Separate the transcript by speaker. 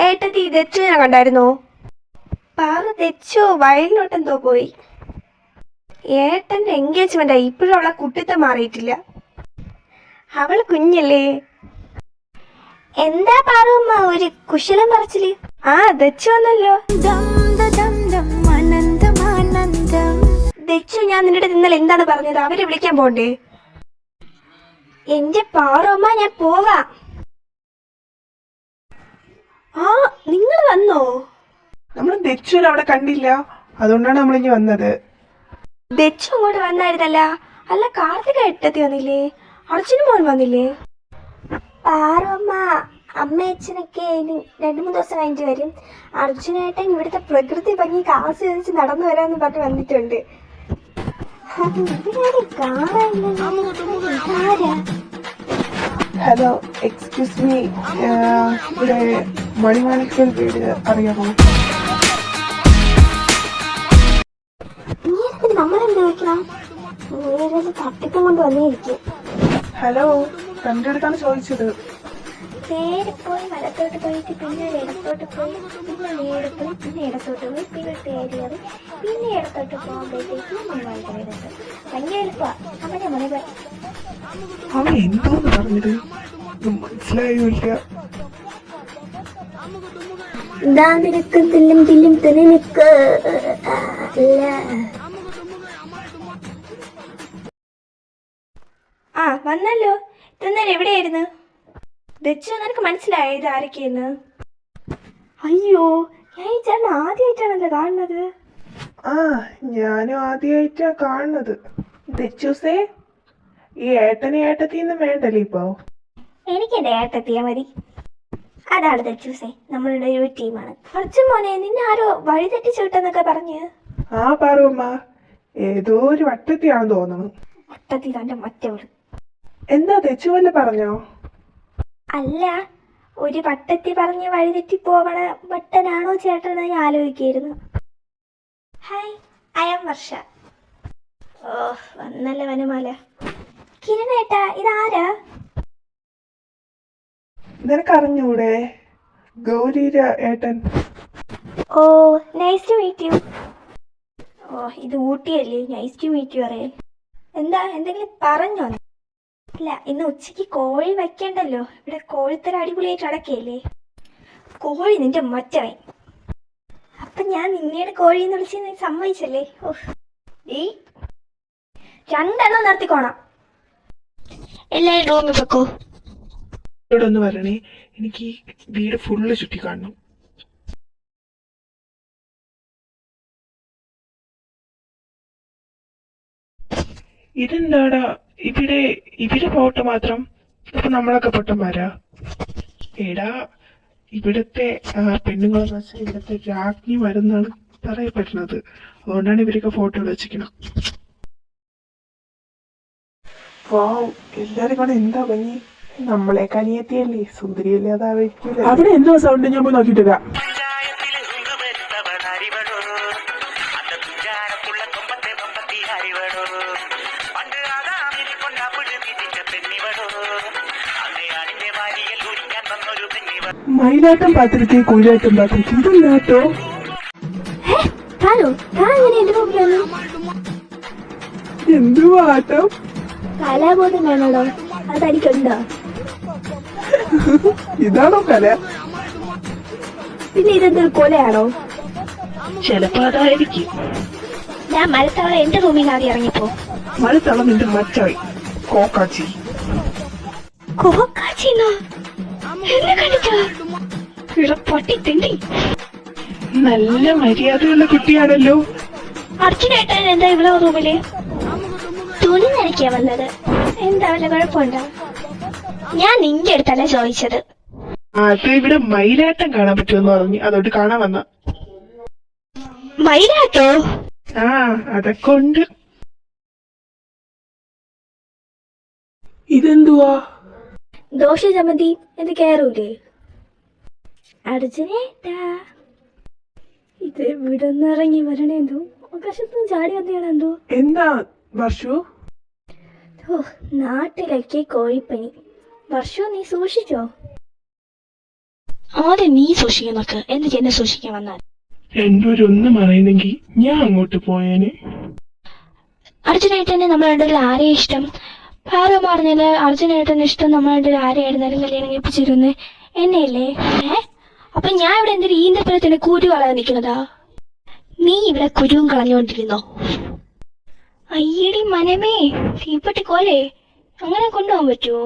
Speaker 1: ഏട്ടത്തി ദച്ചുവിനെ കണ്ടായിരുന്നോ? പാറു ദച്ചു വയലിലോട്ടെന്തോ പോയി. ഏട്ടന്റെ എൻഗേജ്മെന്റായി. ഇപ്പോഴും അവളെ കുട്ടിത്തം മാറിയിട്ടില്ല. അവള് കുഞ്ഞല്ലേ. എന്താ പാറുമ്മ ഒരു കുശലം പറച്ചില്? ദച്ചു വന്നല്ലോ. ദച്ചു, ഞാൻ നിന്റെ ഇന്നലെ എന്താണ് പറഞ്ഞത്? അവരെ വിളിക്കാൻ പോണ്ടേ? എന്റെ പാറുമ്മ, ഞാൻ പോവാം. നിങ്ങൾ വന്നോ?
Speaker 2: നമ്മൾ ദച്ചുവിനെ അവിടെ കണ്ടില്ല, അതുകൊണ്ടാണ് നമ്മളിങ്ങി വന്നത്.
Speaker 1: ദച്ചു അങ്ങോട്ട് വന്നായിരുന്നല്ല. അല്ല, കാർത്തിക ഏട്ടത്തി വന്നില്ലേ? അർജുന മോൻ വന്നില്ലേ? പാറുമ്മ, അമ്മയച്ഛനൊക്കെ ഇനി 2-3 ദിവസം കഴിഞ്ഞിട്ട് വരും. അർജുനായിട്ട് ഇവിടുത്തെ പ്രകൃതി ഭംഗി ആസ്വദിച്ച് നടന്നു വരാന്ന് പറഞ്ഞ് വന്നിട്ടുണ്ട്.
Speaker 2: ഹലോ, എക്സ്ക്യൂസ് മീ, ഇവിടെ മണിമാണിക്കൽ വീട് അറിയാമോ?
Speaker 1: നമ്മളെന്ത് വെക്കണം? തട്ടിപ്പം കൊണ്ട് വന്നിരിക്കും.
Speaker 2: ഹലോ, തൻ്റെ അടുത്താണ് ചോദിച്ചത്.
Speaker 1: നേരെ പോയി വലത്തോട്ട് പോയിട്ട് പിന്നെ ഇടത്തോട്ട് പോയി, പിന്നെ നേരെ പോയി പിന്നെ ഇടത്തോട്ട് പോയി, പിന്നെ തേടിയത് പിന്നെ ഇടത്തോട്ട് പോകുമ്പോഴത്തേക്കും മണിമാണിക്കൽ വീടെത്തും. ഭയങ്കര എളുപ്പമാണ്. അവനെ മണി പോയി.
Speaker 2: അവൻ എന്തോന്ന് പറഞ്ഞത് മനസ്സിലായില്ല.
Speaker 1: വന്നല്ലോ. ഇത്രനേരം എവിടെയായിരുന്നു? ദച്ചു, നിനക്ക് മനസ്സിലായോ ഇത് ആരൊക്കെയെന്ന്? അയ്യോ, ഞാൻ ഈ ചേട്ടൻ ആദ്യമായിട്ടാണല്ലോ കാണുന്നത്.
Speaker 2: ഞാനും ആദ്യമായിട്ടാ കാണുന്നത്. ദച്ചൂസേ, ഈ ഏട്ടനെ ഏട്ടത്തിന്നും വേണ്ടല്ലേ ഇപ്പൊ?
Speaker 1: എനിക്ക് എന്റെ ഏട്ടത്തിയാ മതി. അതാണ് ദച്ചൂസേ, നമ്മളുടെ ഒരു ടീമാണ്. കുറച്ചു മോനെ, നിന്നെ ആരോ വഴിതെറ്റിച്ചു വിട്ടെന്നൊക്കെ പറഞ്ഞ്.
Speaker 2: പാറുമ്മ, ഏതോ ഒരു വട്ടത്തിയാണെന്ന് തോന്നുന്നു.
Speaker 1: വട്ടത്തി തന്റെ മറ്റവള്.
Speaker 2: എന്താ ദച്ചു വല്ല പറഞ്ഞോ?
Speaker 1: അല്ല, ഒരു വട്ടത്തി പറഞ്ഞ് വഴിതെറ്റി പോവണ വട്ടനാണോ ചേട്ടനായി ആലോചിക്കായിരുന്നു. ഹായ്, ഐ ആം വർഷ. വന്നല്ല വനമാല. കിരണേട്ടാ, ഇതാരാ?
Speaker 2: നിനക്കറിഞ്ഞൂടെ? ഗൗരിയുടെ ഏട്ടൻ.
Speaker 1: Nice to meet you. ഇത് ഊട്ടിയല്ലേ? നൈസ് ടു മീറ്റ് യു അറിയാം. എന്താ, എന്തെങ്കിലും പറഞ്ഞോ? ഇല്ല, ഇന്ന് ഉച്ചയ്ക്ക് കോഴി വയ്ക്കണ്ടല്ലോ. ഇവിടെ കോഴിത്തര അടിപൊളിയായിട്ട് അടക്കയല്ലേ. കോഴി നിന്റെ മറ്റവൻ. അപ്പൊ ഞാൻ നിന്നെയാണ് കോഴി എന്ന് വിളിച്ച് നീ സമ്മതിച്ചല്ലേ? ഈ 2 എണ്ണം നിർത്തിക്കോണം. എല്ലാവരും റൂമിൽ വെക്കോ.
Speaker 2: ഇവിടെ ഒന്ന് വരണേ, എനിക്ക് വീട് ഫുള്ള് ചുറ്റി കാണണം. ഇതെന്താടാ ഇവിടെ ഫോട്ടോ മാത്രം? അപ്പൊ നമ്മളൊക്കെ പൊട്ടന്മാരാ? എടാ, ഇവിടുത്തെ പെണ്ണുങ്ങളെന്ന് വെച്ചാൽ ഇവിടുത്തെ രാജ്ഞി വരുന്നാണ് പറയപ്പെടുന്നത്. അതുകൊണ്ടാണ് ഇവരൊക്കെ ഫോട്ടോ വെച്ചിരിക്കണം. എല്ലാരും കൂടെ എന്താ ഭംഗി. നമ്മളെ കനിയെത്തിയല്ലേ, സുന്ദരിയല്ലേ, അതായിരിക്കും. അവിടെ എന്തോ സൗണ്ട്, ഞാൻ പോയി നോക്കിട്ടില്ല. മയിലാട്ടം പാത്രത്തിൽ കുയിലാട്ടം പാത്രത്തിൽ ഇതെന്താട്ടോ? എന്തുവാ ആട്ടം?
Speaker 1: കലാബോധം വേണോടോ? അതടിക്കണ്ടോ?
Speaker 2: ഇതാണോ കല?
Speaker 1: പിന്നെ ഇതെന്തൊരു കൊലയാണോ?
Speaker 2: ചിലപ്പോ അതായിരിക്കും.
Speaker 1: ഞാൻ മരത്തവള എന്റെ റൂമിൽ ആദ്യം ഇറങ്ങിപ്പോ.
Speaker 2: മരത്തവള നിന്റെ മച്ചായി കോക്കാച്ചി.
Speaker 1: കോക്കാച്ചിന്നോ? എന്നെ കണ്ടിട്ടോ? പൊട്ടി തിണ്ടി.
Speaker 2: നല്ല മര്യാദയുള്ള കുട്ടിയാണല്ലോ.
Speaker 1: അർജുനേട്ടൻ എന്താ ഇവിടെ റൂമില്? തുണി നനയ്ക്കാ വന്നത്. എന്താ വല്ല കുഴപ്പമുണ്ടോ? ഞാൻ നിന്റെ അടുത്തല്ല ചോദിച്ചത്.
Speaker 2: അത് ഇവിടെ മയിലാട്ടം കാണാൻ പറ്റുമെന്ന് പറഞ്ഞു, അതോട്ട് കാണാൻ വന്ന.
Speaker 1: മയിലാട്ടോ?
Speaker 2: അതൊക്കെ ഉണ്ട്. ഇതെന്തുവാ?
Speaker 1: ദോശ ചമ്മന്തി. ഇത് കേറൂലേ? അർജുനേട്ടാ, ഇത് ഇവിടെ നിന്ന് ഇറങ്ങി വരണേന്തോ ആകാശത്തുനിന്ന് ചാടി വന്നെയാണെന്തോ.
Speaker 2: എന്താ വർഷു?
Speaker 1: നാട്ടിലൊക്കെ കോഴിപ്പനി. വർഷു, നീ സൂക്ഷിച്ചോ? ആദ്യം നീ സൂക്ഷിക്കാൻ നോക്ക്, എന്നിട്ട് എന്നെ സൂക്ഷിക്കാൻ വന്നാൽ.
Speaker 2: രണ്ടുപേരും ഒന്നും അറിയുന്നെങ്കിൽ ഞാൻ അങ്ങോട്ട് പോയേനെ.
Speaker 1: അർജുനായിട്ടന്നെ നമ്മൾ രണ്ടുപേരും ആരെയും ഇഷ്ടം? ഭാരം പറഞ്ഞാല് അർജുനായിട്ടന്നെ ഇഷ്ടം നമ്മൾ രണ്ടുപേരും ആരെയായിരുന്നാലും കല്യാണം കഴിപ്പിച്ചിരുന്ന് എന്നെയല്ലേ? അപ്പൊ ഞാൻ ഇവിടെ എന്തൊരു ഈന്തപ്പഴത്തിന്റെ കുരു കളയാൻ നിൽക്കുന്നതാ? നീ ഇവിടെ കുരുവും കളഞ്ഞുകൊണ്ടിരുന്നോ? അയ്യടി മനമേ, തീപ്പെട്ടി കോലേ, അങ്ങനെ കൊണ്ടുപോകാൻ പറ്റുമോ?